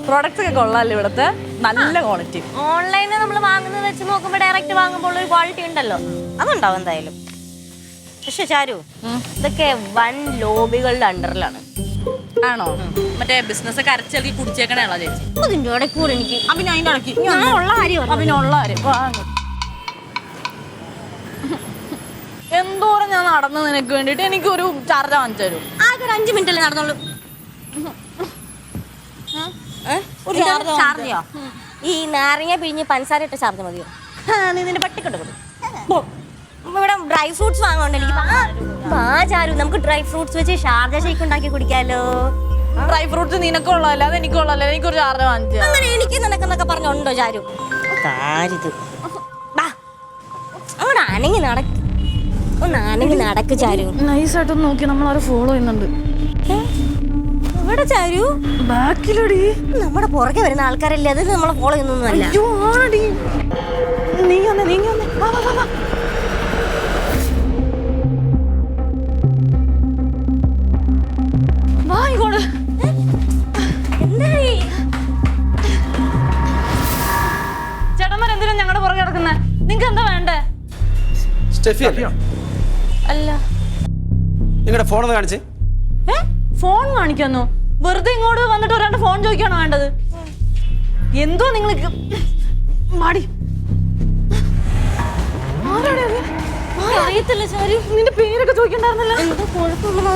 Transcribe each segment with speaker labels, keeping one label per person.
Speaker 1: Products ഒക്കെ കൊള്ളാമല്ലോ ഇവിടുത്തെ, നല്ല ക്വാളിറ്റി.
Speaker 2: ഓൺലൈനിൽ നമ്മൾ വാങ്ങുന്നത് വെച്ച് നോക്കുമ്പോൾ ഡയറക്റ്റ് വാങ്ങുമ്പോൾ ഒരു ക്വാളിറ്റി ഉണ്ടല്ലോ, അതുണ്ടാവും എന്തായാലും. പക്ഷെ ചാരു, ഇതൊക്കെ വൻ ലോബികളുടെ അണ്ടറിലാണ്.
Speaker 1: ആണോ? മറ്റേ ബിസിനസ് ഒക്കെ അരച്ചിറക്കി കുടിച്ചേക്കണേണോ ചേച്ചി?
Speaker 2: അതിന്റെ ഇടയ്ക്കൂടെ എനിക്ക്
Speaker 1: പിന്നെ അതിൻ്റെ ഇടയ്ക്ക്
Speaker 2: ഉള്ള കാര്യം
Speaker 1: അതിനുള്ള കാര്യം എന്തോരം ഞാൻ നടന്ന് നിനക്ക് വേണ്ടിട്ട് എനിക്കൊരു ചാർജ വാങ്ങിച്ചു തരും.
Speaker 2: ആകെ ഒരു 5 മിനിറ്റല്ലേ നടന്നോളൂ. ചാർജയോ? ഈ നാരങ്ങ പിഴിഞ്ഞ് പഞ്ചസാര ഇട്ട ചാർജ് മതിയോ? നീ നിന്റെ പട്ടിക്കൊണ്ട് കൊടുക്കും. ഇവിടെ ഡ്രൈ ഫ്രൂട്ട്സ് വാങ്ങോണ്ട് എനിക്ക് ചാരു, നമുക്ക് ഡ്രൈ ഫ്രൂട്ട്സ് വെച്ച് ഷാർജ ഷേക്ക് ഉണ്ടാക്കി കുടിക്കാലോ.
Speaker 1: ഡ്രൈ ഫ്രൂട്ട്സ് നിനക്കുള്ളതല്ല, അത് എനിക്കുള്ളതല്ല. എനിക്കൊരു ചാർജ വാങ്ങിച്ചു.
Speaker 2: അങ്ങനെ എനിക്ക് നിനക്കെന്നൊക്കെ പറഞ്ഞുണ്ടോ ചാരു? അങ്ങോട്ട് അനങ്ങി നടക്ക്, ഒന്ന് അനങ്ങി നടക്ക് ചാരു.
Speaker 1: നൈസായിട്ടൊന്ന് നോക്കി, നമ്മളാരും ഫോളോ ചെയ്യുന്നുണ്ട്.
Speaker 2: ഇവിടെ ചാരു
Speaker 1: ബാക്കിലടി
Speaker 2: നമ്മുടെ പുറകെ വരുന്ന ആൾക്കാരല്ലേ, അത് നമ്മളെ ഫോളോ ചെയ്യുന്നൊന്നുമല്ല.
Speaker 1: നീ വന്നേ വാ ഇങ്ങോട്ട്. ചേട്ടന്മാർ എന്തിനാ ഞങ്ങളുടെ പുറകെ കിടക്കുന്നേ? നിങ്ങക്ക് എന്താ വേണ്ടേ? അല്ല,
Speaker 3: നിങ്ങളുടെ ഫോൺ കാണിച്ചേ.
Speaker 1: ഫോൺ കാണിക്കാന്നോ? വെറുതെ ഇങ്ങോട്ട് വന്നിട്ട് ഒരാളുടെ ഫോൺ ചോദിക്കാണോ വേണ്ടത്? എന്തോ നിങ്ങൾക്ക് മാടി.
Speaker 2: അറിയത്തില്ല ചാരു,
Speaker 1: നിന്റെ പേരൊക്കെ ചോദിക്കണ്ടായിരുന്നല്ലോ.
Speaker 2: എന്തോ കുഴപ്പമില്ല.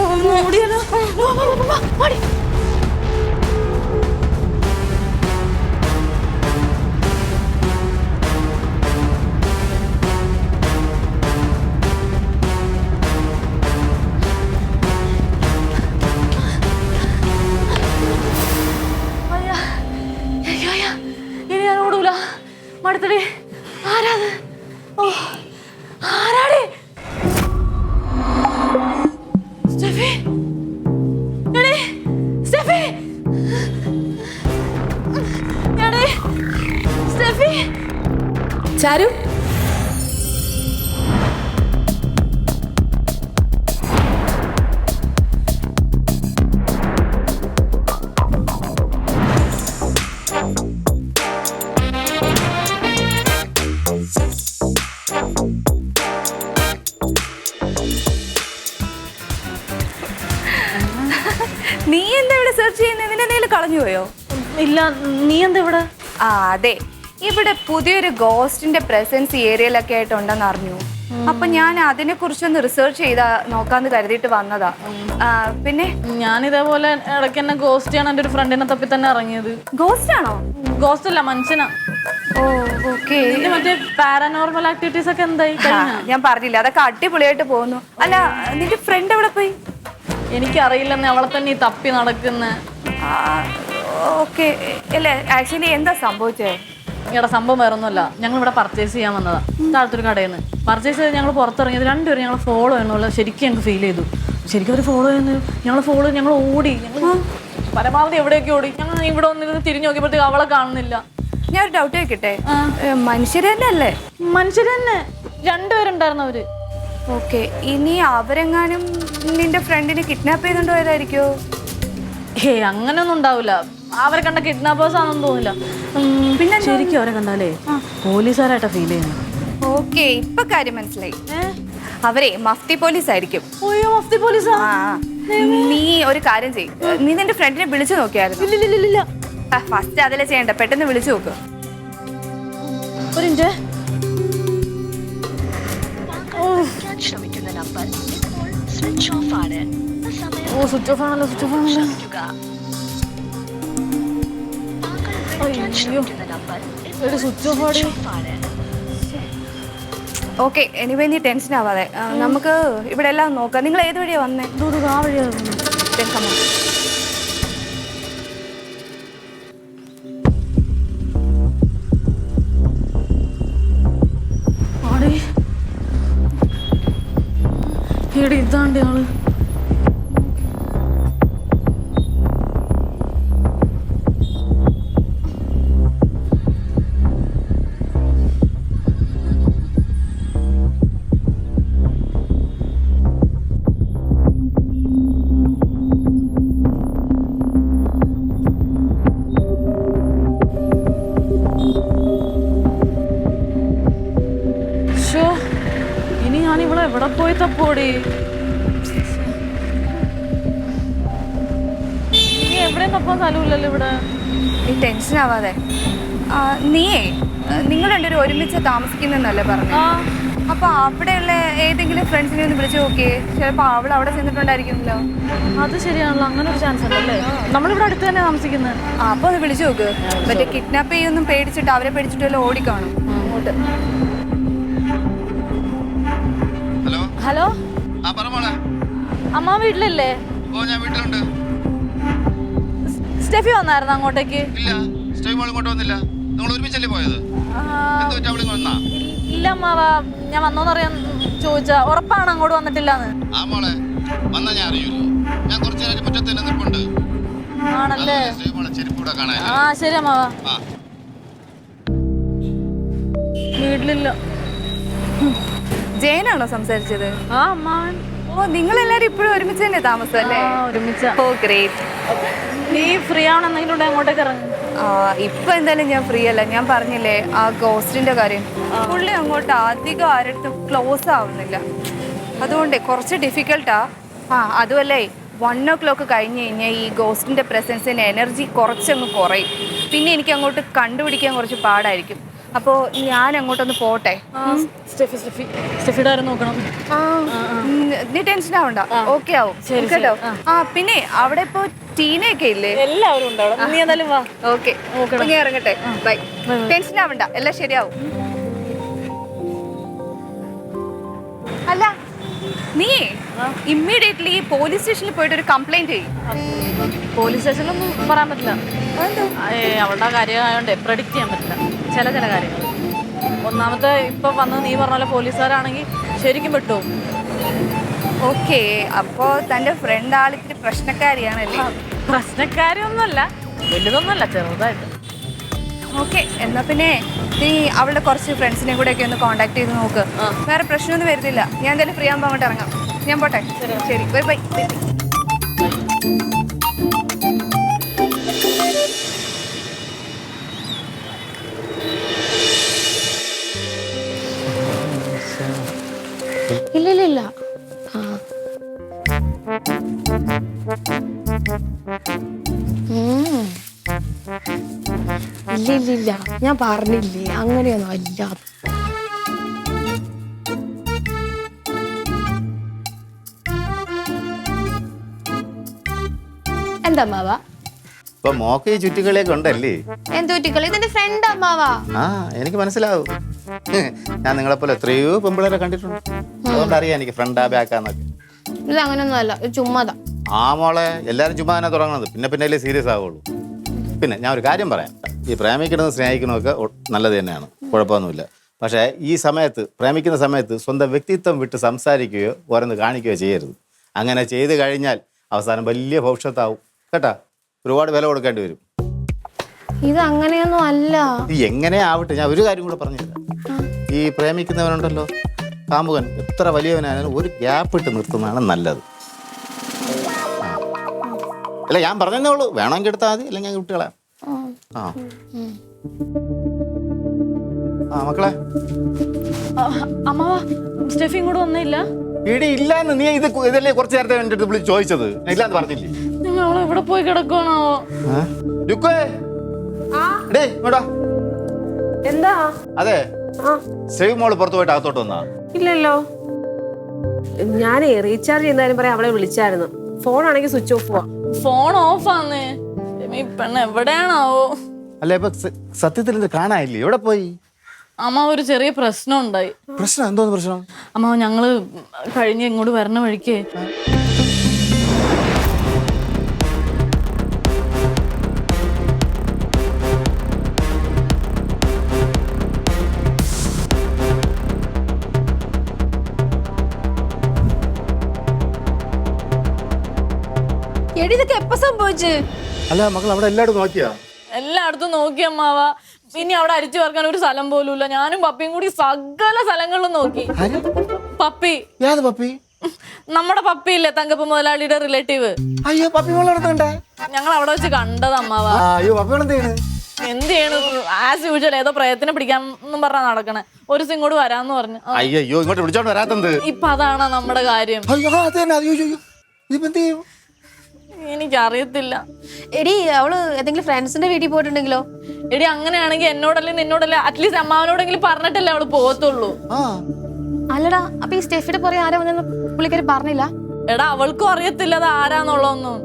Speaker 1: ഇനി ഞാൻ ഓടൂല. മടുത്തടി. ആരാത്? ഓ, ആരാടി? സ്റ്റെഫി, എടീ സ്റ്റെഫി, എടീ സ്റ്റെഫി. ചാരു,
Speaker 4: നീ എന്താ ഇവിടെ സെർച്ച് ചെയ്യുന്നത്? നിന്റെ എന്തെങ്കിലും കളഞ്ഞു പോയോ?
Speaker 1: ഇല്ല, നീ എന്താ ഇവിടെ?
Speaker 4: ആ അതെ, ഇവിടെ പുതിയൊരു ഗോസ്റ്റിന്റെ പ്രസൻസ് ഏരിയയിലൊക്കെ ആയിട്ടുണ്ടെന്ന് അറിഞ്ഞു. അപ്പൊ ഞാൻ അതിനെ കുറിച്ചൊന്ന് റിസർച്ച് ചെയ്താ നോക്കാന്ന് കരുതിയിട്ട് വന്നതാ. പിന്നെ
Speaker 1: ഞാൻ ഇതേപോലെ ഇടയ്ക്ക് എന്നെ ഗോസ്റ്റ് ചെയ്യാൻ എൻ്റെ ഒരു ഫ്രണ്ടിനെ തപ്പി തന്നെ ഇറങ്ങിയത്.
Speaker 4: ഗോസ്റ്റ് ആണോ?
Speaker 1: ഗോസ്റ്റ് അല്ല, മനുഷ്യനാ.
Speaker 4: ഓ ഓക്കെ.
Speaker 1: മറ്റേ പാരനോർമൽ ആക്ടിവിറ്റീസ് ഒക്കെ എന്തായി?
Speaker 4: ഞാൻ പറഞ്ഞില്ല, അതൊക്കെ അടിപൊളിയായിട്ട് പോകുന്നു. അല്ല, നിന്റെ ഫ്രണ്ട് എവിടെ പോയി?
Speaker 1: എനിക്കറിയില്ലെന്ന്, അവളെ തന്നെ ഈ തപ്പി നടക്കുന്ന.
Speaker 4: ഓക്കെ. അല്ലേ, ആക്ച്വലി എന്താ സംഭവിച്ചേ?
Speaker 1: ഇവിടെ സംഭവം വേറെ ഒന്നുമല്ല. ഞങ്ങൾ ഇവിടെ പർച്ചേസ് ചെയ്യാൻ വന്നതാ, താഴത്തൊരു കടയിൽ നിന്ന്. പർച്ചേസ് ചെയ്ത് ഞങ്ങൾ പുറത്തിറങ്ങിയത് രണ്ടുപേരും ഞങ്ങൾ ഫോളോ ചെയ്യണമല്ലോ. ശരിക്കും ഞങ്ങൾക്ക് ഫീൽ ചെയ്തു. ശരിക്കും അവർ ഫോളോ ചെയ്യുന്നു. ഞങ്ങൾ ഓടി. ഞങ്ങൾ പരമാവധി എവിടെയൊക്കെ ഓടി. ഞങ്ങൾ ഇവിടെ വന്നിരുന്ന് തിരിഞ്ഞു നോക്കിയപ്പോഴത്തേക്ക് അവളെ കാണുന്നില്ല.
Speaker 4: ഞാൻ ഒരു ഡൗട്ട് ചോദിക്കട്ടെ, മനുഷ്യർ തന്നെ അല്ലേ?
Speaker 1: മനുഷ്യർ തന്നെ, രണ്ടുപേരുണ്ടായിരുന്നു അവര്.
Speaker 4: ഓക്കെ. ഇനി അവരെങ്ങാനും നിന്റെ ഫ്രണ്ടിനെ കിഡ്നാപ്പ് ചെയ്തുകൊണ്ട് പോയതായിരിക്കോ?
Speaker 1: അങ്ങനെയൊന്നും ഉണ്ടാവില്ല. അവരെ കണ്ട കിഡ്നാപ്പേഴ്സ് ആണെന്ന് തോന്നില്ല. പിന്നെ ശരിക്കും അവരെ കണ്ടാലേ പോലീസുകാരായിട്ടാ ഫീൽ ചെയ്യുന്നത്.
Speaker 4: ഓക്കെ, ഇപ്പൊ കാര്യം മനസ്സിലായി. അവരെ മഫ്തി പോലീസ് ആയിരിക്കും.
Speaker 1: മഫ്തി പോലീസാ?
Speaker 4: നീ ഒരു കാര്യം ചെയ്യ്, നീ നിന്റെ ഫ്രണ്ടിനെ വിളിച്ചു നോക്കിയായിരുന്നു?
Speaker 1: ഇല്ല.
Speaker 4: ഫസ്റ്റ് അതല്ലേ ചെയ്യണ്ട, പെട്ടെന്ന് വിളിച്ചു നോക്ക്.
Speaker 1: ഒരു മിനിറ്റ്. സ്വിച്ച് ഓഫ് ആണല്ലോ. സ്വിച്ച് ഓഫ് ആടി.
Speaker 4: ഓക്കെ, എനിവേ നീ ടെൻഷൻ ആവാതെ നമുക്ക് ഇവിടെ എല്ലാം നോക്കാം. നിങ്ങൾ ഏത് വഴിയാ വന്നേ?
Speaker 1: ആ വഴിയാ. ഇതാണ്ട് ആള്. നമ്മൾ എവിടെ പോയി തപ്പോടി? ഇനി എവിടെയും തപ്പാൻ സ്ഥലമില്ലല്ലോ ഇവിടെ.
Speaker 4: നീ ടെൻഷൻ ആവാതെ. നീയേ നിങ്ങൾ രണ്ടുപേരും ഒരുമിച്ച് താമസിക്കുന്നല്ലേ പറഞ്ഞു? അപ്പൊ അവിടെയുള്ള ഏതെങ്കിലും ഫ്രണ്ട്സിനെ ഒന്ന് വിളിച്ചു നോക്കിയേ. ചിലപ്പോ അവൾ അവിടെ ചെന്നിട്ടുണ്ടായിരിക്കുമല്ലോ.
Speaker 1: അത് ശരിയാണല്ലോ, അങ്ങനെ ഒരു ചാൻസ് ഉണ്ടല്ലേ? നമ്മളിവിടെ അടുത്ത് തന്നെ താമസിക്കുന്നത്.
Speaker 4: അപ്പൊ ഒന്ന് വിളിച്ചു നോക്ക്. മറ്റേ കിഡ്നാപ്പ് ചെയ്യൊന്നും പേടിച്ചിട്ട് അവരെ പേടിച്ചിട്ട് വല്ല ഓടിക്കാണും അങ്ങോട്ട്.
Speaker 5: ഹലോ
Speaker 1: ഹലോ,
Speaker 5: ആ പറ മോളെ.
Speaker 1: അമ്മ വീട്ടിലല്ലേ?
Speaker 5: ഓ ഞാൻ വീട്ടിലുണ്ട്.
Speaker 1: സ്റ്റെഫി വന്നായിരുന്നു അങ്ങോട്ടേക്ക്?
Speaker 5: ഇല്ല, സ്റ്റേവ് മോൾ ഇങ്ങോട്ട് വന്നില്ല. നിങ്ങൾ ഒരുമിച്ചല്ലേ പോയത്? എന്ത് പറ്റി, അവളിങ്ങ് വന്നാ?
Speaker 1: ഇല്ല അമ്മാവ, ഞാൻ വന്നോന്നറിയാൻ ചോദിച്ചാ. ഉറപ്പാണ് അങ്ങോട്ട് വന്നിട്ടില്ലാന്ന്?
Speaker 5: ആ മോളെ വന്നാ ഞാൻ അറിയൂല്ലോ. ഞാൻ കുറച്ചു നേരം മുറ്റത്ത് തന്നെ നിൽപ്പുണ്ട്.
Speaker 1: ആണല്ലേ?
Speaker 5: സ്റ്റേവ് മോളെ ചെരുപ്പൂടെ കാണാൻ.
Speaker 1: ആ ശരി അമ്മാവ.
Speaker 5: ആ
Speaker 1: വീട്ടിലില്ല.
Speaker 4: ജയനാണോ സംസാരിച്ചത്?
Speaker 1: ആ അമ്മാവൻ.
Speaker 4: ഓ നിങ്ങൾ എല്ലാരും ഇപ്പോഴും ഒരുമിച്ച് തന്നെ താമസം അല്ലേ?
Speaker 1: ഒരുമിച്ച.
Speaker 4: ഓ ഗ്രേറ്റ്.
Speaker 1: നീ ഫ്രീ ആവണെന്നെങ്കിലും ഉണ്ടെങ്കിൽ അങ്ങോട്ടേക്ക് ഇറങ്ങി.
Speaker 4: ഇപ്പൊ എന്തായാലും ഞാൻ ഫ്രീ അല്ല. ഞാൻ പറഞ്ഞില്ലേ ആ ഗോസ്റ്റിന്റെ കാര്യം. പുള്ളി അങ്ങോട്ട് അധികം ആരടുത്തും ക്ലോസ് ആവുന്നില്ല. അതുകൊണ്ട് കുറച്ച് ഡിഫിക്കൽട്ടാ. അതുമല്ലേ 1 o'clock കഴിഞ്ഞ് കഴിഞ്ഞാൽ ഈ ഗോസ്റ്റിന്റെ പ്രസൻസിന് എനർജി കുറച്ചങ്ങ് കുറയും. പിന്നെ എനിക്ക് അങ്ങോട്ട് കണ്ടുപിടിക്കാൻ കുറച്ച് പാടായിരിക്കും. അപ്പോൾ ഞാൻ അങ്ങോട്ടൊന്ന് പോട്ടെ.
Speaker 1: സ്റ്റെഫിയുടെ കാര്യം നോക്കണം.
Speaker 4: നീ ടെൻഷൻ ആവണ്ട, ഓക്കെ ആവും കേട്ടോ. പിന്നെ അവിടെ ഇപ്പോ ടീനയൊക്കെ ഇല്ലേ?
Speaker 1: എല്ലാവരും ഉണ്ട് അവിടെ. നീ എന്തായാലും വാ.
Speaker 4: ഓക്കെ, ഇനി ഇറങ്ങട്ടെ. ബൈ. ടെൻഷൻ ആവണ്ട, എല്ലാം ശരിയാവും. അല്ല നീ ഇമ്മീഡിയറ്റ്ലി പോലീസ് സ്റ്റേഷനിൽ പോയിട്ട് ഒരു കംപ്ലൈന്റ് ചെയ്യും.
Speaker 1: പോലീസ് സ്റ്റേഷനിലൊന്നും പറയാൻ പറ്റില്ല. അവളുടെ കാര്യമായോണ്ടേ പ്രഡിക്റ്റ് ചെയ്യാൻ പറ്റില്ല ചില കാര്യങ്ങൾ. ഒന്നാമത്തെ ഇപ്പൊ വന്ന് നീ പറഞ്ഞ പോലെ പോലീസുകാരാണെങ്കിൽ ശരിക്കും പെട്ടു.
Speaker 4: ഓക്കെ, അപ്പോ തന്റെ ഫ്രണ്ട് ആളിത്തിരി പ്രശ്നക്കാരിയാണല്ലേ?
Speaker 1: പ്രശ്നക്കാരിയൊന്നുമല്ല, വലുതൊന്നുമല്ല, ചെറുതായിട്ട്.
Speaker 4: ഓക്കെ, എന്നാ പിന്നെ നീ അവളുടെ കുറച്ച് ഫ്രണ്ട്സിനെ കൂടെ ഒക്കെ ഒന്ന് കോണ്ടാക്ട് ചെയ്ത് നോക്ക്. വേറെ പ്രശ്നമൊന്നും വരുന്നില്ല. ഞാൻ എന്തായാലും ഫ്രീ ആകുമ്പോൾ അങ്ങോട്ട് ഇറങ്ങാം. ഞാൻ പോട്ടെ. ശരി, ബൈ ബൈ.
Speaker 6: ഇല്ല ഇല്ല ഇല്ല. ഇല്ല ഇല്ല ഇല്ല, ഞാൻ പറഞ്ഞില്ലേ അങ്ങനെയൊന്നും അല്ല. എന്താ അമ്മാവ?
Speaker 7: ഇപ്പൊ മോക്ക് ഈ ചുറ്റിക്കളിയൊക്കെ ഉണ്ടല്ലേ?
Speaker 6: എന്തുറ്റിക്കളി? ഇതെന്റെ ഫ്രണ്ട് അമ്മാവാ.
Speaker 7: ആ എനിക്ക് മനസ്സിലാവും. ഞാൻ നിങ്ങളെ പോലെ എത്രയോ പെമ്പിളരെ കണ്ടിട്ടുണ്ട്. അതുകൊണ്ട് അറിയാം എനിക്ക് ഫ്രണ്ടാ ബാക്കാന്നൊക്കെ.
Speaker 6: ഇത് അങ്ങനെയൊന്നും അല്ല, ഇത് ചുമ്മാതാ.
Speaker 7: ആ മോളെ, എല്ലാരും ചുമ്മാ തന്നെ തുടങ്ങുന്നത്. പിന്നെ അല്ലേ സീരിയസ് ആവുള്ളൂ. പിന്നെ ഞാൻ ഒരു കാര്യം പറയാം. ഈ പ്രേമിക്കണമെന്ന് സ്നേഹിക്കണമൊക്കെ നല്ലത് തന്നെയാണ്, കുഴപ്പമൊന്നുമില്ല. പക്ഷേ ഈ സമയത്ത്, പ്രേമിക്കുന്ന സമയത്ത് സ്വന്തം വ്യക്തിത്വം വിട്ട് സംസാരിക്കുകയോ ഓരോന്ന് കാണിക്കുകയോ ചെയ്യരുത്. അങ്ങനെ ചെയ്ത് കഴിഞ്ഞാൽ അവസാനം വലിയ ഭവിഷ്യത്താവും കേട്ടാ. ഒരുപാട് വില കൊടുക്കേണ്ടി വരും.
Speaker 6: ഇത് അങ്ങനെയൊന്നും അല്ല.
Speaker 7: ഇത് എങ്ങനെ ആവട്ടെ, ഞാൻ ഒരു കാര്യം കൂടെ പറഞ്ഞുതരാം. ഈ പ്രേമിക്കുന്നവനുണ്ടല്ലോ, കാമുകൻ എത്ര വലിയവനായാലും ഒരു ഗ്യാപ്പ് ഇട്ട് നിർത്തുന്നതാണ് നല്ലത്. അല്ല ഞാൻ പറഞ്ഞതേ ഉള്ളൂ, വേണമെങ്കിൽ എടുത്താൽ മതി, അല്ലെങ്കിൽ ഞാൻ വിട്ടുകളാം. ആ മക്കളെ,
Speaker 1: അമ്മാവ സ്റ്റെഫി ഇങ്ങോട്ട് വന്നില്ല?
Speaker 7: ഇടി ഇല്ലാന്ന് നീ ഇതല്ലേ കുറച്ച് നേരത്തെ എൻ്റെ അടുത്ത് വിളിച്ച് ചോദിച്ചത്? ഇല്ലാന്ന് പറഞ്ഞില്ലേ?
Speaker 1: നിങ്ങൾ അവളെ എവിടെ പോയി കിടക്കണോ?
Speaker 6: എന്താ?
Speaker 7: അതെ, സേവ് മോള് പുറത്തു പോയിട്ട് അകത്തോട്ട് വന്നാ?
Speaker 8: ഇല്ലല്ലോ, ഞാൻ റീചാർജ് ചെയ്യുന്നതാരും പറയാം. അവളെ വിളിച്ചായിരുന്നു. ഫോൺ ആണെങ്കിൽ സ്വിച്ച് ഓഫ് പോവാ.
Speaker 1: ഫോൺ ഓഫ് ആന്ന്. ഈ പെണ്ണ് എവിടെയാണാവോ?
Speaker 7: അല്ല ഇപ്പൊ സത്യത്തിൽ ഇത് കാണാനില്ലേ? എവിടെ പോയി?
Speaker 1: അമ്മ ഒരു ചെറിയ പ്രശ്നം ഉണ്ടായി.
Speaker 7: പ്രശ്നം? എന്തോന്ന് പ്രശ്നം?
Speaker 1: അമ്മ ഞങ്ങള് കഴിഞ്ഞ് ഇങ്ങോട്ട് വരണ വഴിക്ക്
Speaker 6: ഇതൊക്കെ എപ്പോ സംഭവിച്ചു?
Speaker 7: അല്ല മക്കൾ അവിടെ എല്ലായിടും നോക്കിയാ?
Speaker 1: എല്ലായിടത്തും നോക്കി അമ്മാവ. പിന്നെ അവിടെ അരിച്ചു ചേർക്കാൻ ഒരു സ്ഥലം പോലും ഇല്ല. ഞാനും പപ്പിയും കൂടി സകല സ്ഥലങ്ങളിലും നോക്കി. പപ്പി?
Speaker 7: ഏത് പപ്പി?
Speaker 1: നമ്മുടെ പപ്പി ഇല്ലേ, തങ്കപ്പ മുതലാളിയുടെ റിലേറ്റീവ്.
Speaker 7: അയ്യോ, പപ്പി മോളെ
Speaker 1: ഞങ്ങൾ അവിടെ വെച്ച് കണ്ടത് അമ്മാവ.
Speaker 7: അയ്യോ, പപ്പി എന്ത് ചെയ്യണ്?
Speaker 1: എന്ത് ചെയ്യണു? ആസ് യൂഷ്വൽ ഏതോ പ്രയത്നം പിടിക്കാൻ എന്നും പറഞ്ഞാ നടക്കണേ. ഒരു ദിവസം ഇങ്ങോട്ട് വരാന്ന് പറഞ്ഞു.
Speaker 7: അയ്യോ ഇങ്ങോട്ട് വിളിച്ചോണ്ട് വരാത്തത്.
Speaker 1: ഇപ്പൊ അതാണോ നമ്മുടെ കാര്യം? എനിക്കറിയത്തില്ല.
Speaker 6: എടി അവള് ഏതെങ്കിലും ഫ്രണ്ട്സിന്റെ വീട്ടിൽ പോയിട്ടുണ്ടെങ്കിലോ?
Speaker 1: എടി അങ്ങനെയാണെങ്കിൽ എന്നോടല്ലേ നിന്നോടല്ലേ അറ്റ്ലീസ്റ്റ് അമ്മാവനോടെങ്കിലും പറഞ്ഞിട്ടല്ലേ അവള് പോകത്തുള്ളൂ.
Speaker 6: അല്ലടാ, അപ്പൊ ഈ സ്റ്റെഫിയുടെ പുറകെ ആരാ വന്നെന്ന് പുള്ളിക്കാരി പറഞ്ഞില്ല?
Speaker 1: എടാ അവൾക്കും അറിയത്തില്ല അത് ആരാന്നുള്ളതൊന്നും.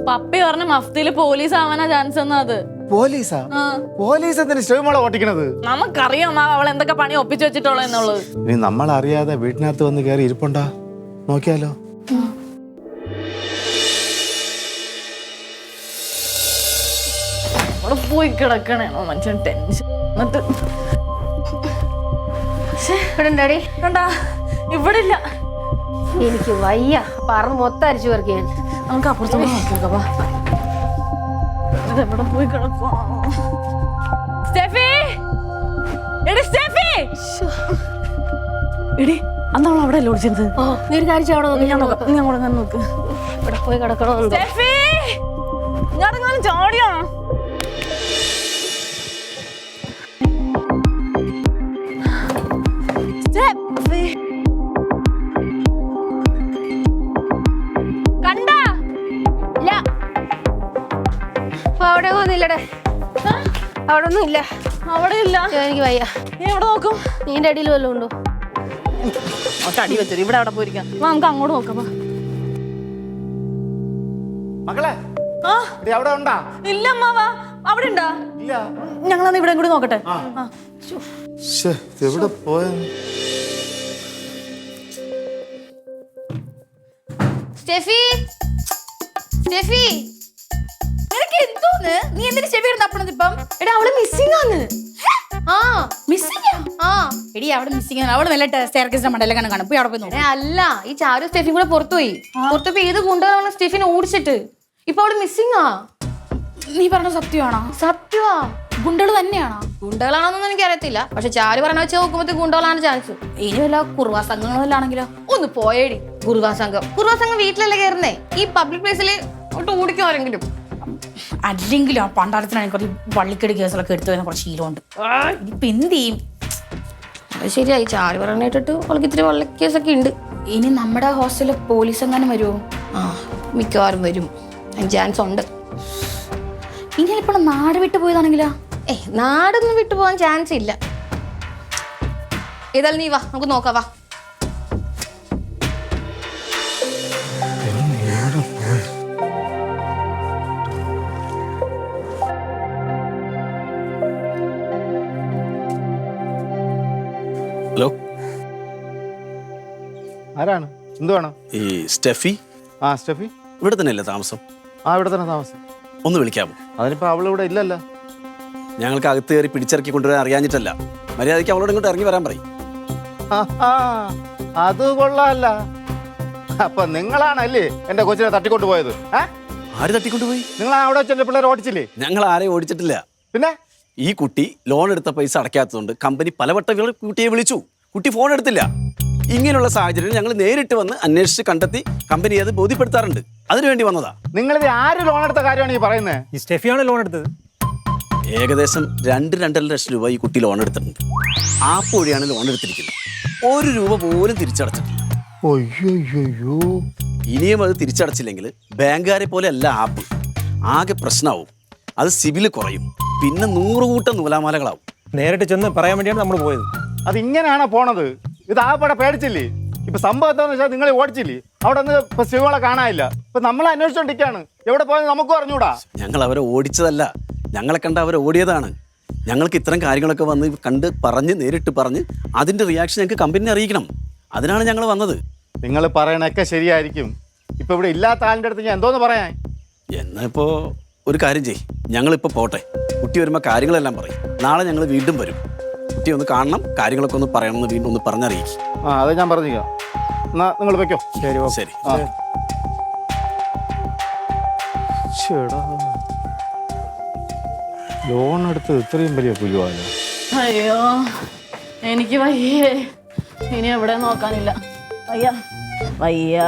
Speaker 1: പപ്പി പറഞ്ഞ മഫ്തിയില് പോലീസ് ആവാനാ ചാൻസ് എന്നാ അത്.
Speaker 7: പോലീസാ? പോലീസ് എന്തിനാ സ്റ്റോമോളെ ഓട്ടിക്കണത്?
Speaker 1: നമുക്കറിയാം അവൾ എന്തൊക്കെ പണി ഒപ്പിച്ചു വെച്ചിട്ടുള്ളൂ എന്നുള്ളത്.
Speaker 7: ഇനി നമ്മളറിയാതെ വീട്ടിനകത്ത് വന്ന് കയറി ഇരിപ്പുണ്ടാ, നോക്കിയാലോ?
Speaker 1: അവിടെ പോയി കിടക്കണേണോ മനുഷ്യൻ ടെൻഷൻ. എന്നിട്ട് ഇവിടെ ഇല്ല.
Speaker 6: എനിക്ക് വയ്യ, പറന്ന് മൊത്തം അരിച്ചു പേർക്ക് ഞാൻ.
Speaker 1: നമുക്ക് അപ്പുറത്തോട്ട് നോക്കിയോക്കപ്പാ. ഇതെവിടെ പോയി കിടക്കുവാ? സ്റ്റെഫി, എടി സ്റ്റെഫി, എടി അന്ന് അവൾ അവിടെ അല്ലേ ഓടിച്ചത്?
Speaker 6: നീ ഒരു കാര്യം അവിടെ നോക്കി, ഞാൻ നോക്കാം.
Speaker 1: നീ അങ്ങോട്ട് നോക്ക്.
Speaker 6: ഇവിടെ പോയി കിടക്കണോ?
Speaker 1: സ്റ്റെഫി, ഇങ്ങോട്ടെങ്ങാനും ചാടിയോ? സ്റ്റെഫി
Speaker 6: കണ്ടാ? ഇല്ല, അവിടെ ഒന്നുമില്ലടേ. അവിടെ ഒന്നും ഇല്ല.
Speaker 1: അവിടെ ഇല്ല.
Speaker 6: എനിക്ക് വയ്യ.
Speaker 1: നീ എവിടെ നോക്കും?
Speaker 6: നീന്റെ അടിയിൽ വല്ലതും ഉണ്ടോ?
Speaker 1: അടി വെച്ചത് ഇവിടെ അവിടെ പോയിരിക്കാം. നമുക്ക് അങ്ങോട്ട് നോക്കാം.
Speaker 7: മകളെ അവിടെ ഉണ്ടാ?
Speaker 1: ഇല്ല അമ്മാവാ, അവിടെ ഉണ്ടാ?
Speaker 7: ഇല്ല.
Speaker 1: ഞങ്ങളന്ന് ഇവിടെ കൂടി നോക്കട്ടെ.
Speaker 7: എവിടെ പോയ?
Speaker 6: സ്റ്റെഫി, സ്റ്റെഫി, നിനക്ക് എന്തോന്ന്? നീ എന്തിനു സ്റ്റെഫി തപ്പണത് ഇപ്പം? എടാ അവള് മിസ്സിംഗ് ആണ്. ആ മിസ്സിംഗ്. ആ എടി അവിടെ മിസ്സിംഗ് ആണ്. അവള് നല്ല സ്റ്റെയർകേസിന്റെ മണ്ടയിലൊക്കെ കാണും. പോയി അവിടെ പോയി നോക്കാം. അല്ല, ഈ ചാരു സ്റ്റെഫിയും കൂടെ പുറത്തുപോയി. പുറത്തുപോയി ഏത് കൊണ്ടുപോകാണ് സ്റ്റെഫിനെ ഓടിച്ചിട്ട്. ഇപ്പൊ അവള് മിസ്സിംഗ് ആ.
Speaker 9: നീ പറഞ്ഞ സത്യമാണോ?
Speaker 6: സത്യമാ.
Speaker 9: ഗുണ്ടകള് തന്നെയാണോ?
Speaker 6: ഗുണ്ടകളാണെന്നൊന്നും എനിക്ക് അറിയത്തില്ല. പക്ഷെ ചാരു പറഞ്ഞ വെച്ച് നോക്കുമ്പോ ഗുണ്ടകളാണ് ചാൻസ്.
Speaker 9: ഇനി വല്ല കുറുവാ സംഘങ്ങളാണെങ്കിലോ?
Speaker 6: ഒന്ന് പോയേടി. കുറുവാ സംഘം വീട്ടിലല്ലേ കയറുന്നേ? ഈ പബ്ലിക് പ്ലേസിൽ ഒട്ട് ഓടിക്കും ആരെങ്കിലും?
Speaker 9: അല്ലെങ്കിലും ആ പണ്ടാരത്തിനാണെങ്കിൽ കുറച്ച് വള്ളിക്കെടി കേസുകളൊക്കെ എടുത്തു വരുന്ന കുറച്ച് ശീലമുണ്ട്. ഇനിയിപ്പൊ എന്ത് ചെയ്യും?
Speaker 6: അത് ശരിയായി. ചാരു പറഞ്ഞ കേട്ടിട്ട് അവൾക്ക് ഇത്തിരി വള്ളിക്കേസൊക്കെ ഉണ്ട്.
Speaker 9: ഇനി നമ്മുടെ ഹോസ്റ്റലിൽ പോലീസ് എങ്ങാനും വരുമോ?
Speaker 6: ആ മിക്കവാറും വരും. ചാൻസ് ഉണ്ട്.
Speaker 9: ഇനി ചിലപ്പോൾ നാട് വിട്ടു പോയതാണെങ്കിലോ?
Speaker 6: നാടൊന്നും വിട്ടു പോകാൻ ചാൻസ് ഇല്ല. ഏതായാലും നീ വാ, നമുക്ക് നോക്കാം. വാ.
Speaker 3: ഹലോ,
Speaker 7: ആരാണ്? എന്ത് വേണം?
Speaker 3: ഈ സ്റ്റെഫി
Speaker 7: സ്റ്റെഫി
Speaker 3: ഇവിടെ തന്നെയല്ലേ താമസം?
Speaker 7: ഇവിടെ തന്നെ താമസം.
Speaker 3: ഒന്ന് വിളിക്കാമോ?
Speaker 7: അതിനിപ്പോ അവളിവിടെ ഇല്ലല്ലോ.
Speaker 3: ഞങ്ങൾക്ക് അകത്ത് കയറി പിടിച്ചിറക്കി കൊണ്ടുവരാൻ അറിയാഞ്ഞിട്ടല്ല. മര്യാദയ്ക്ക് അവളോട് ഇങ്ങോട്ട് ഇറങ്ങി വരാൻ പറയും.
Speaker 7: അത് കൊള്ളാല്ല. അപ്പൊ നിങ്ങളാണല്ലേ എന്റെ കൊച്ചിനെ തട്ടിക്കൊണ്ട് പോയത്?
Speaker 3: ആര് തട്ടിക്കൊണ്ടുപോയി?
Speaker 7: നിങ്ങൾ അവിടെ വെച്ചെന്റെ പിള്ളേർ ഓടിച്ചില്ലേ?
Speaker 3: ഞങ്ങൾ ആരെയും ഓടിച്ചിട്ടില്ല.
Speaker 7: പിന്നെ
Speaker 3: ഈ കുട്ടി ലോൺ എടുത്ത പൈസ അടയ്ക്കാത്തതുകൊണ്ട് കമ്പനി പലവട്ടം കുട്ടിയെ വിളിച്ചു. കുട്ടി ഫോൺ എടുത്തില്ല. ഇങ്ങനെയുള്ള സാഹചര്യം ഞങ്ങൾ നേരിട്ട് വന്ന് അന്വേഷിച്ച് കണ്ടെത്തി കമ്പനി അത് ബോധ്യപ്പെടുത്താറുണ്ട്. അതിനുവേണ്ടി വന്നതാ.
Speaker 7: നിങ്ങളിത് ആര് ലോൺ എടുത്ത കാര്യമാണ് ഈ പറയുന്നത്?
Speaker 10: ഈ സ്റ്റെഫിയാണ് ലോൺ എടുത്തത്.
Speaker 3: ഏകദേശം 2-2.5 ലക്ഷം രൂപ ഈ കുട്ടി ലോൺ എടുത്തിട്ടുണ്ട്. ആപ്പ് വഴിയാണ് ലോൺ എടുത്തിരിക്കുന്നത്. 1 രൂപ പോലും തിരിച്ചടച്ചിട്ടില്ല. ഇനിയും അത് തിരിച്ചടച്ചില്ലെങ്കിൽ ബാങ്കുകാരെ പോലെ അല്ല ആപ്പ്. ആകെ പ്രശ്നമാവും. അത് സിബിൽ കുറയും. പിന്നെ 100 കൂട്ടം നൂലാമാലകളാവും.
Speaker 10: നേരിട്ട് ചെന്ന് പറയാൻ വേണ്ടിയാണ് നമ്മൾ പോയത്.
Speaker 7: അത് ഇങ്ങനെയാണോ പോണത്? ഇത് ആപ്പടെ പേടിച്ചില്ലേ? ഇപ്പൊ സംഭവം എന്താന്ന് വെച്ചാൽ നിങ്ങൾ ഓടിച്ചില്ലേ? അവിടെ നിന്ന് ഇപ്പൊ സ്ത്രീകളെ കാണാനില്ല. ഇപ്പൊ നമ്മൾ അന്വേഷിച്ചോണ്ടിരിക്കാണ്. എവിടെ പോയത് നമുക്കും അറിഞ്ഞൂടാ.
Speaker 3: ഞങ്ങൾ അവരെ ഓടിച്ചതല്ല, ഞങ്ങളെ കണ്ട അവരെ ഓടിയതാണ്. ഞങ്ങൾക്ക് ഇത്തരം കാര്യങ്ങളൊക്കെ വന്ന് കണ്ട് പറഞ്ഞ് നേരിട്ട് പറഞ്ഞ് അതിന്റെ റിയാക്ഷൻ ഞങ്ങൾക്ക് കമ്പനിനെ അറിയിക്കണം. അതിനാണ് ഞങ്ങൾ വന്നത്.
Speaker 7: നിങ്ങൾ പറയണൊക്കെ ശരിയായിരിക്കും. ഇപ്പൊ ഇവിടെ ഇല്ലാത്ത ആളിൻ്റെ അടുത്ത് ഞാൻ എന്തോന്ന് പറയാൻ?
Speaker 3: എന്നാ ഇപ്പോ ഒരു കാര്യം ചെയ്യ്, ഞങ്ങളിപ്പോൾ പോട്ടെ. കുട്ടി വരുമ്പോൾ കാര്യങ്ങളെല്ലാം പറയും. നാളെ ഞങ്ങൾ വീണ്ടും വരും. കുട്ടി ഒന്ന് കാണണം, കാര്യങ്ങളൊക്കെ ഒന്ന് പറയണമെന്ന് വീണ്ടും ഒന്ന് പറഞ്ഞറിയിക്കും.
Speaker 7: അത് ഞാൻ പറഞ്ഞിരിക്കാം. എന്നാ നിങ്ങൾ വെക്കോ.
Speaker 10: ശരി
Speaker 3: ശരി.
Speaker 7: ലോൺ എടുത്ത് ഇത്രയും വലിയ പുലിവാല.
Speaker 1: അയ്യോ എനിക്ക് വയ്യേ. ഇനി എവിടെ നോക്കാനില്ല. വയ്യ.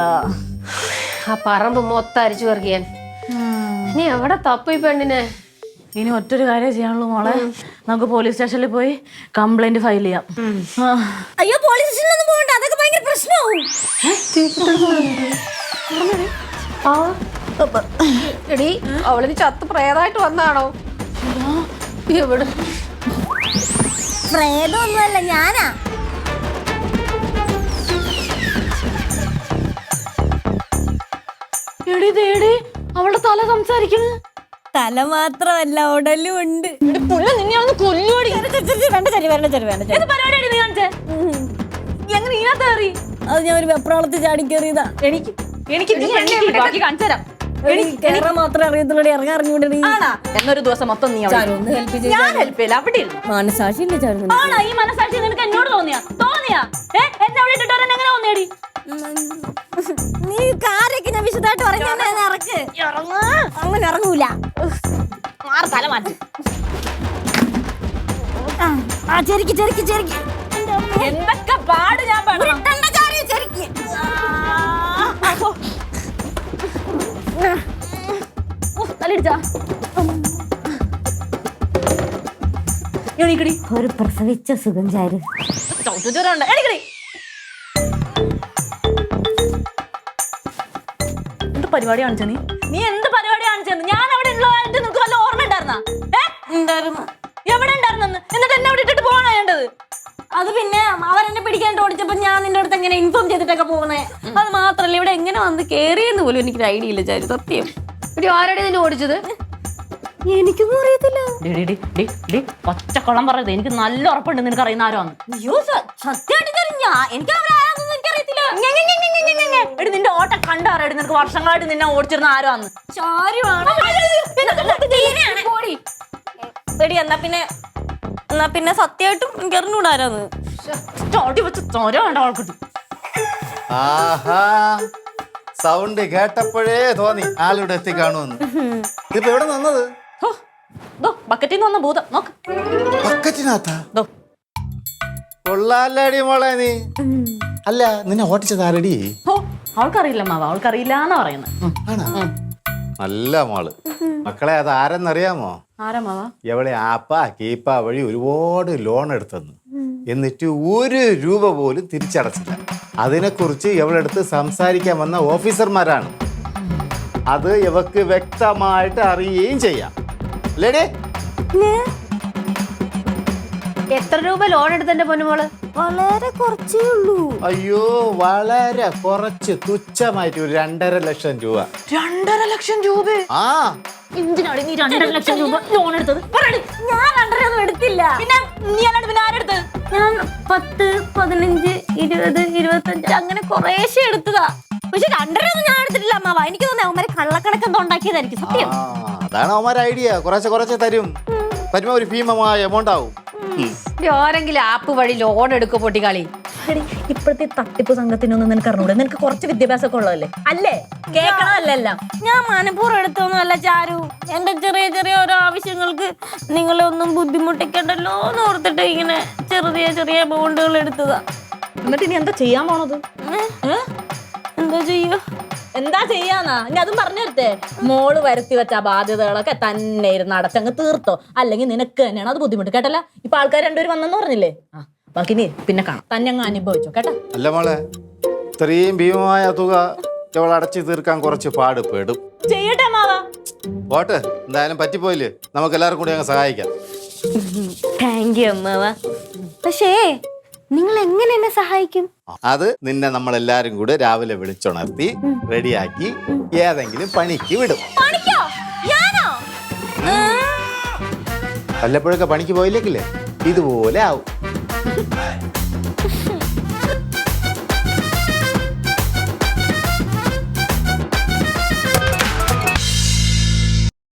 Speaker 6: ആ പറമ്പ് മൊത്തം അരിച്ചു പെറുക്കിയാൻ. നീ എവിടെ തപ്പി പെണ്ണിനെ?
Speaker 1: ഇനി ഒറ്റൊരു കാര്യം ചെയ്യാനുള്ളൂ മോളെ. നമുക്ക് പോലീസ് സ്റ്റേഷനിൽ പോയി കംപ്ലൈന്റ് ഫയൽ ചെയ്യാം.
Speaker 2: അയ്യോ പോലീസ് സ്റ്റേഷനിലൊന്നും പോകണ്ട, അതൊക്കെ ഭയങ്കര പ്രശ്നമാവും.
Speaker 8: എടി അവളിന് ചത്ത് പ്രേതമായിട്ട് വന്നാണോ? എവിടെ?
Speaker 2: പ്രേതമൊന്നുമല്ല, ഞാനാ.
Speaker 1: എടി ദേടി അവളുടെ തല സംസാരിക്കുന്നു.
Speaker 2: തല മാത്രമല്ല ഉടലും ഉണ്ട്.
Speaker 1: നിന്നെ ഒന്ന് കൊല്ലുവാടി. എങ്ങനെ ഇതിനകത്ത് കയറി?
Speaker 2: അത് ഞാൻ ഒരു വെപ്രാളത്തിൽ ചാടി കയറിയതാ.
Speaker 1: എനിക്ക് ബാക്കി കാണിച്ചു തരാം.
Speaker 2: എനിക്ക് മാത്രമേ അറിയത്തുള്ളൂ, ഇറങ്ങാൻ അറിഞ്ഞൂടെ.
Speaker 1: എന്നൊരു ദിവസം മൊത്തം നീ ഞാൻ ഹെൽപ്പ് ചെയ്യില്ല. അവിടെ ഇരുന്നു.
Speaker 2: മനസാക്ഷി ഇല്ല ചാരു.
Speaker 1: ആണോ ഈ മനസാക്ഷി നിനക്ക് എന്നോട് തോന്നിയാ എന്നെ അവിടെ ഇട്ടിട്ട് എങ്ങനെ തോന്നിയടി?
Speaker 2: നീ കാര്യൊക്കെ ഞാൻ വിശദമായിട്ട് പറഞ്ഞു ഇറക്ക്. അങ്ങനെ ഇറങ്ങൂല.
Speaker 1: തല മാറ്റി.
Speaker 2: ചെരിക്ക് ചെരിക്ക് ചെരിക്ക്.
Speaker 1: എന്തൊക്കെ പാട് ഞാൻ തലടിച്ചാ എണീക്കടി.
Speaker 2: ഒരു പ്രസവിച്ച സുഖം ചാരു.
Speaker 1: ചവിട്ടുചോറുണ്ട്. എണീക്കടി. എന്ത് പരിപാടി കാണിച്ച നീ എന്ത് പരിപാടി കാണിച്ചെന്ന്? ഞാൻ അവിടെ ഉള്ളതായിട്ട് നിനക്ക് വല്ല ഓർമ്മ ഉണ്ടായിരുന്നാ? എവിടെ ഉണ്ടായിരുന്നെന്ന്? എന്നിട്ട് എന്നെ അവിടെ ഇട്ടിട്ട് പോകാനാ വേണ്ടത്?
Speaker 2: അത് പിന്നെ അവരെന്നെ പിടിക്കാൻ ഓടിച്ചപ്പോ ഞാൻ നിന്റെ അടുത്ത് എങ്ങനെ ഇൻഫോം ചെയ്തിട്ടൊക്കെ പോകുന്നേ. അത് മാത്രല്ല ഇവിടെ എങ്ങനെ വന്ന് കേറിയെന്ന് പോലും എനിക്കൊരു ഐഡിയ ഇല്ല ചാരു, സത്യം.
Speaker 8: എടി ആരുടെ നിന്നെ ഓടിച്ചത്?
Speaker 2: എനിക്കൊന്നും അറിയത്തില്ല.
Speaker 1: പച്ചക്കള്ളം പറയത്. എനിക്ക് നല്ല ഉറപ്പുണ്ട് നിനക്ക് അറിയുന്ന ആരോ ആണ്.
Speaker 2: അയ്യോ സത്യമായിട്ട് എനിക്ക് അവരാണെന്നൊന്നും എനിക്കറിയത്തില്ല.
Speaker 1: എടി നിന്റെ ഓട്ടം കണ്ടറിയടി. നിനക്ക് വർഷങ്ങളായിട്ട് നിന്നെ ഓടിച്ചിരുന്ന ആരോ ആണ്.
Speaker 2: എടി എന്നാ പിന്നെ സത്യമായിട്ടും എനിക്ക് അറിഞ്ഞൂടാരാന്ന്.
Speaker 1: ചോട്ടി വെച്ച് ചോര വേണ്ട ആൾക്കുട്ടി.
Speaker 7: ആഹാ, സൗണ്ട് കേട്ടപ്പോഴേ തോന്നി ആളിവിടെ എത്തിക്കാണുമെന്ന്. ഇതിപ്പോ എവിടെ നിന്നത്?
Speaker 1: ബക്കറ്റിൽ നിന്ന് വന്ന ഭൂതം നോക്ക്.
Speaker 7: ബക്കറ്റിനകത്താ? കൊള്ളാലടി മോളെ നീ. അല്ല നിന്നെ ഓട്ടിച്ചത് ആരടി?
Speaker 1: അവൾക്കറിയില്ല മാവ, അവൾക്കറിയില്ല എന്നാ പറയുന്നത്.
Speaker 7: നല്ല മോള്. മക്കളെ അത് ആരെന്നറിയാമോ?
Speaker 1: ആരാ മാവ?
Speaker 7: എവളെ ആപ്പ കീപ്പ വഴി ഒരുപാട് ലോൺ എടുത്തെന്ന്, എന്നിട്ട് 1 രൂപ പോലും തിരിച്ചടച്ചില്ല. അതിനെക്കുറിച്ച് എവളെടുത്ത് സംസാരിക്കാൻ വന്ന ഓഫീസർമാരാണ്. അത് ഇവക്ക് വ്യക്തമായിട്ട് അറിയുകയും ചെയ്യാം. അല്ലേടേ?
Speaker 8: എത്ര രൂപ ലോൺ എടുത്തെന്റെ പൊന്നുമോള്?
Speaker 2: വളരെ കുറച്ചേ ഉള്ളൂ.
Speaker 7: അയ്യോ വളരെ കുറച്ച്, തുച്ഛമായിട്ട് ഒരു 2.5 ലക്ഷം രൂപ.
Speaker 1: 2.5 ലക്ഷം രൂപ?
Speaker 7: ആ
Speaker 1: എന്തിനാണ് നീ 2.5 ലക്ഷം രൂപ ലോൺ എടുത്തത്?
Speaker 2: ഞാൻ 2.5 ഒന്നും എടുത്തില്ല.
Speaker 1: പിന്നെ നീ അല്ലാണ്ട് പിന്നെ ആരെടുത്തത്?
Speaker 2: ഞാൻ 10, 15, 20, 25 അങ്ങനെ കുറേശ്ശെ എടുത്തതാ. പക്ഷെ 2.5 ഒന്നും ഞാൻ എടുത്തിട്ടില്ല അമ്മാവ. എനിക്ക് തോന്നുന്നു അവന്മാര് കള്ളക്കണക്ക് എന്തോ ഉണ്ടാക്കിയതായിരിക്കും. സത്യം.
Speaker 7: അതാണ് അവന്മാരുടെ ഐഡിയ. കുറച്ച് തരും. തരുമ്പോ ഒരു ഭീമമായ എമൗണ്ട് ആവും.
Speaker 8: ആരെങ്കിലും ആപ്പ് വഴി ലോൺ എടുക്കോ പൊട്ടിക്കാളി?
Speaker 1: ഇപ്പോഴത്തെ തട്ടിപ്പ് സംഘത്തിനൊന്നും നിനക്ക് അറിഞ്ഞൂടെ? നിനക്ക് കുറച്ച് വിദ്യാഭ്യാസമൊക്കെ ഉള്ളതല്ലേ? അല്ലേ? കേൾക്കണമല്ല.
Speaker 2: ഞാൻ മനഃപൂർവ്വം എടുത്തൊന്നുമല്ല ചാരു. എന്റെ ചെറിയ ചെറിയ ഓരോ ആവശ്യങ്ങൾക്ക് നിങ്ങളെ ഒന്നും ബുദ്ധിമുട്ടിക്കണ്ടല്ലോ എന്ന് ഓർത്തിട്ട് ഇങ്ങനെ ചെറിയ എമൗണ്ടുകൾ എടുത്തതാ.
Speaker 1: എന്നിട്ട് ഇനി എന്താ ചെയ്യാൻ പോണത്? എന്താ ചെയ്യാന്നാ? ഇനി അതും പറഞ്ഞു തരട്ടെ. മോള് വരുത്തി വെച്ച ബാധ്യതകളൊക്കെ തന്നെ ഇരുന്ന് അടച്ചങ്ങ് തീർത്തോ, അല്ലെങ്കിൽ നിനക്ക് തന്നെയാണ് അത് ബുദ്ധിമുട്ട്. കേട്ടല്ല? ഇപ്പൊ ആൾക്കാർ 2 പേരും വന്നെന്ന് പറഞ്ഞില്ലേ? ബാക്കി നീ പിന്നെ കാണാം. തന്നെ അങ്ങ് അനുഭവിച്ചോ. കേട്ടോ?
Speaker 7: അല്ല മോളെ, ഇത്രയും ഭീമമായ തുക ഇവൾ അടച്ചു തീർക്കാൻ കുറച്ച് പാടുപെടും.
Speaker 1: ചെയ്യട്ടെ മാവാ.
Speaker 7: പോട്ടെ, എന്തായാലും പറ്റിപ്പോയില്ലേ, നമുക്ക് എല്ലാവർക്കും കൂടി അങ്ങ് സഹായിക്കാം.
Speaker 2: താങ്ക് യു അമ്മാവ. പക്ഷേ നിങ്ങൾ എങ്ങനെ എന്നെ സഹായിക്കും?
Speaker 7: അത് നിന്നെ നമ്മളെല്ലാരും കൂടെ രാവിലെ വിളിച്ചുണർത്തി റെഡിയാക്കി ഏതെങ്കിലും പണിക്ക് വിടും. വല്ലപ്പോഴൊക്കെ പണിക്ക് പോയില്ലേക്കില്ലേ ഇതുപോലെ ആവും.